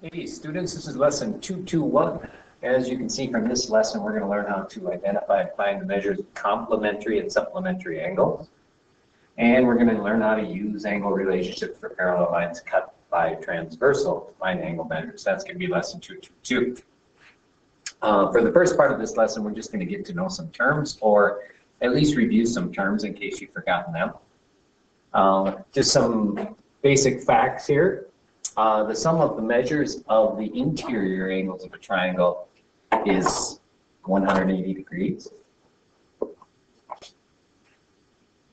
Hey students, this is lesson 221. As you can see from this lesson, we're going to learn how to identify and find the measures of complementary and supplementary angles. And we're going to learn how to use angle relationships for parallel lines cut by transversal line angle measures. That's going to be lesson 222. For the first part of this lesson, we're just going to get to know some terms, or at least review some terms in case you've forgotten them. Just some basic facts here. The sum of the measures of the interior angles of a triangle is 180 degrees.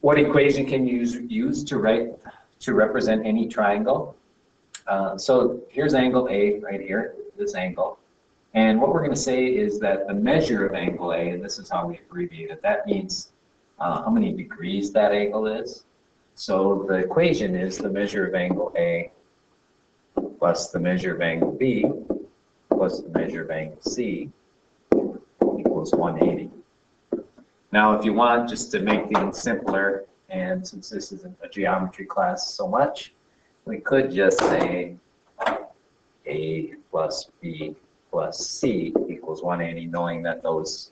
What equation can you use to represent any triangle? So here's angle A right here, this angle. And what we're going to say is that the measure of angle A, and this is how we abbreviate it, that means how many degrees that angle is. So the equation is the measure of angle A plus the measure of angle B plus the measure of angle C equals 180. Now, if you want, just to make things simpler, and since this isn't a geometry class so much, we could just say A plus B plus C equals 180, knowing that those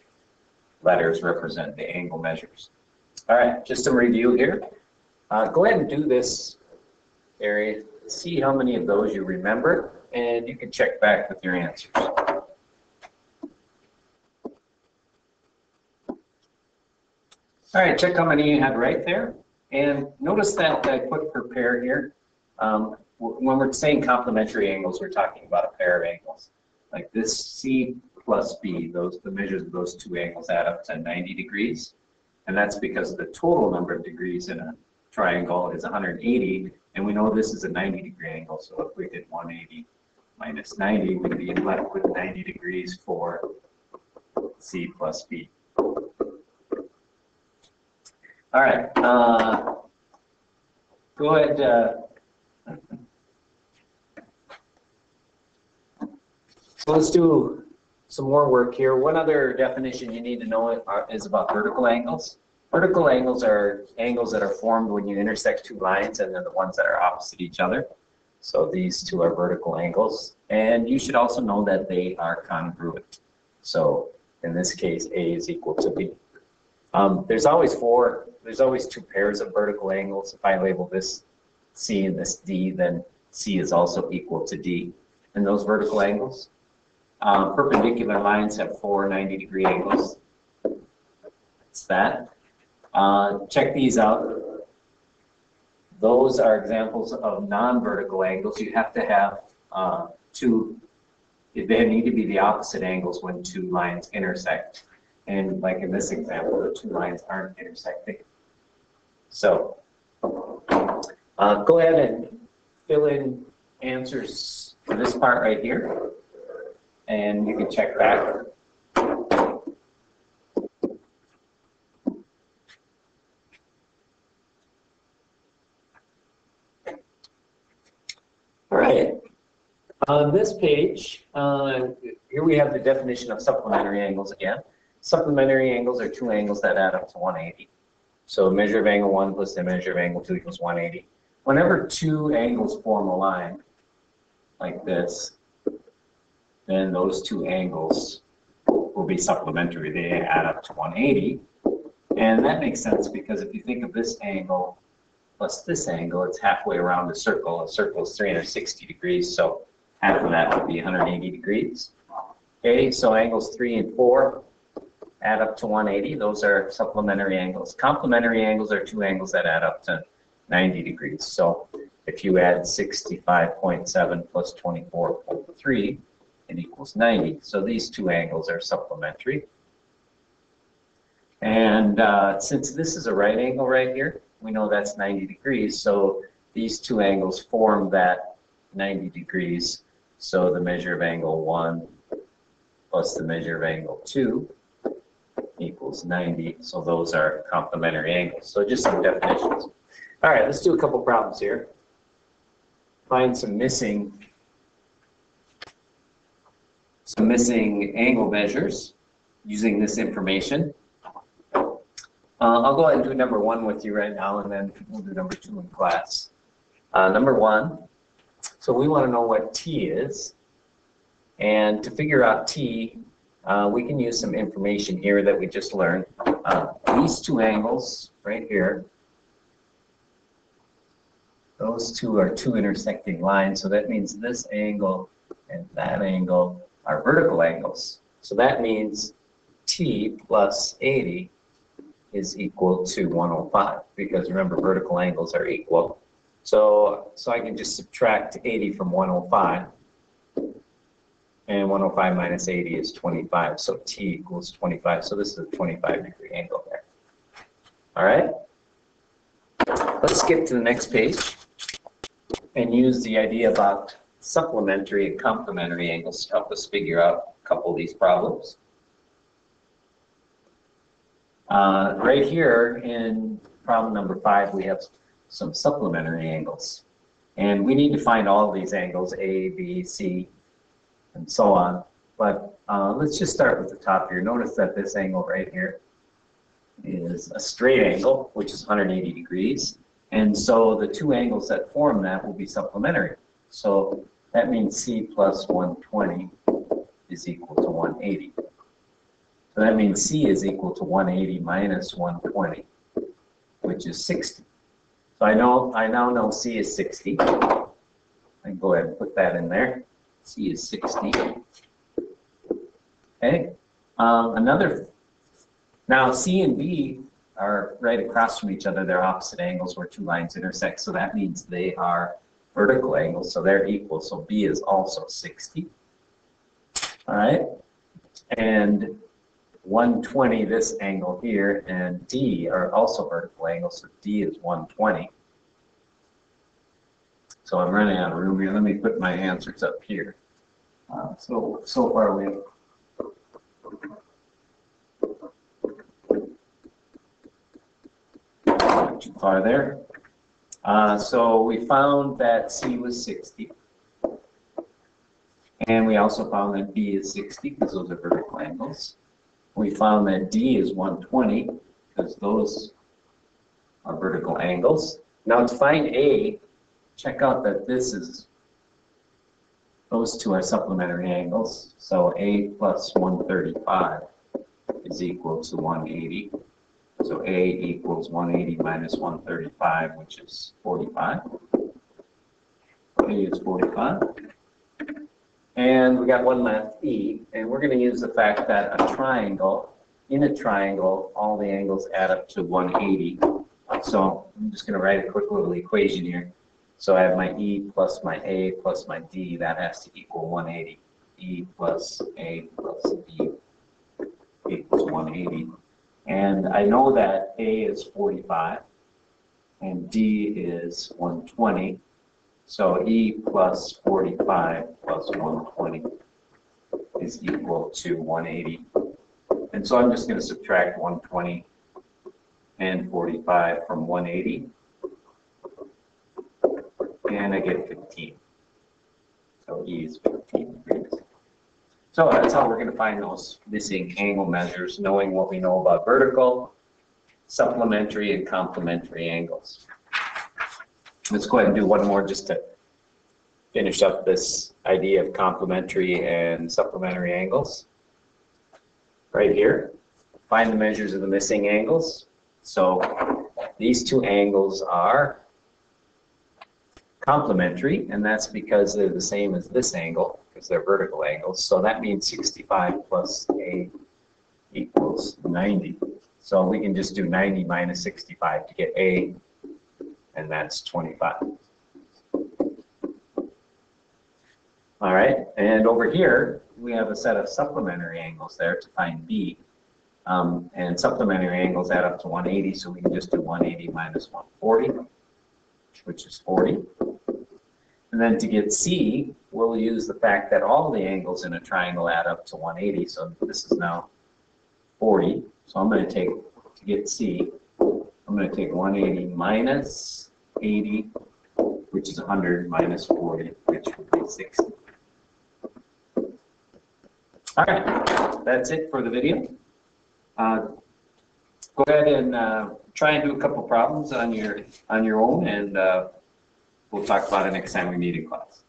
letters represent the angle measures. All right, just some review here. Go ahead and do this area. See how many of those you remember, and you can check back with your answers. All right, check how many you had right there. And notice that I put per pair here. When we're saying complementary angles, we're talking about a pair of angles. Like this C plus B, the measures of those two angles add up to 90 degrees. And that's because the total number of degrees in a triangle is 180. And we know this is a 90-degree angle, so if we did 180 minus 90, we'd be left with 90 degrees for C plus B. All right, go ahead. So let's do some more work here. One other definition you need to know is about vertical angles. Vertical angles are angles that are formed when you intersect two lines, and they're the ones that are opposite each other. So these two are vertical angles. And you should also know that they are congruent. So in this case, A is equal to B. There's always two pairs of vertical angles. If I label this C and this D, then C is also equal to D in those vertical angles. Perpendicular lines have four 90-degree angles. That's that. Check these out. Those are examples of non-vertical angles. You have to have they need to be the opposite angles when two lines intersect. And like in this example, the two lines aren't intersecting. So go ahead and fill in answers for this part right here. And you can check back. All right, on this page, here we have the definition of supplementary angles again. Supplementary angles are two angles that add up to 180. So measure of angle 1 plus the measure of angle 2 equals 180. Whenever two angles form a line like this, then those two angles will be supplementary. They add up to 180. And that makes sense because if you think of this angle plus this angle, it's halfway around a circle. A circle is 360 degrees, so half of that would be 180 degrees. Okay, so angles 3 and 4 add up to 180. Those are supplementary angles. Complementary angles are two angles that add up to 90 degrees. So if you add 65.7 plus 24.3, it equals 90. So these two angles are supplementary. And since this is a right angle right here, we know that's 90 degrees. So these two angles form that 90 degrees. So the measure of angle 1 plus the measure of angle 2 equals 90. So those are complementary angles. So just some definitions. All right, let's do a couple problems here. Find some missing angle measures using this information. I'll go ahead and do number 1 with you right now, and then we'll do number 2 in class. Number 1, so we want to know what T is. And to figure out t, we can use some information here that we just learned. These two angles right here, those two are two intersecting lines, so that means this angle and that angle are vertical angles. So that means t plus 80 is equal to 105, because remember, vertical angles are equal. So I can just subtract 80 from 105, and 105 minus 80 is 25, so t equals 25. So this is a 25-degree angle there. All right, let's skip to the next page and use the idea about supplementary and complementary angles to help us figure out a couple of these problems. Right here in problem number 5, we have some supplementary angles. And we need to find all of these angles, A, B, C, and so on. But let's just start with the top here. Notice that this angle right here is a straight angle, which is 180 degrees. And so the two angles that form that will be supplementary. So that means C plus 120 is equal to 180. So that means C is equal to 180 minus 120, which is 60. So I now know C is 60. I can go ahead and put that in there. C is 60. Okay. Now C and B are right across from each other. They're opposite angles where two lines intersect. So that means they are vertical angles. So they're equal. So B is also 60. All right. And 120, this angle here, and D are also vertical angles. So D is 120. So I'm running out of room here. Let me put my answers up here. So far we have not too far there. So we found that C was 60. And we also found that B is 60 because those are vertical angles. We found that D is 120 because those are vertical angles. Now to find A, check out that those two are supplementary angles. So A plus 135 is equal to 180. So A equals 180 minus 135, which is 45. A is 45. And we got one left, E, and we're going to use the fact that in a triangle, all the angles add up to 180. So I'm just going to write a quick little equation here. So I have my E plus my A plus my D, that has to equal 180. E plus A plus D equals 180. And I know that A is 45 and D is 120. So E plus 45 plus 120 is equal to 180. And so I'm just going to subtract 120 and 45 from 180. And I get 15. So E is 15 degrees. So that's how we're going to find those missing angle measures, knowing what we know about vertical, supplementary, and complementary angles. Let's go ahead and do one more just to finish up this idea of complementary and supplementary angles. Right here, find the measures of the missing angles. So these two angles are complementary, and that's because they're the same as this angle, because they're vertical angles. So that means 65 plus A equals 90. So we can just do 90 minus 65 to get A, and that's 25. All right, and over here, we have a set of supplementary angles there to find B. And supplementary angles add up to 180, so we can just do 180 minus 140, which is 40. And then to get C, we'll use the fact that all the angles in a triangle add up to 180, so this is now 40. So I'm going to take, to get C, I'm going to take 180 minus 80, which is 100, minus 40, which would be 60. All right, that's it for the video. Go ahead and try and do a couple problems on your own, and we'll talk about it next time we meet in class.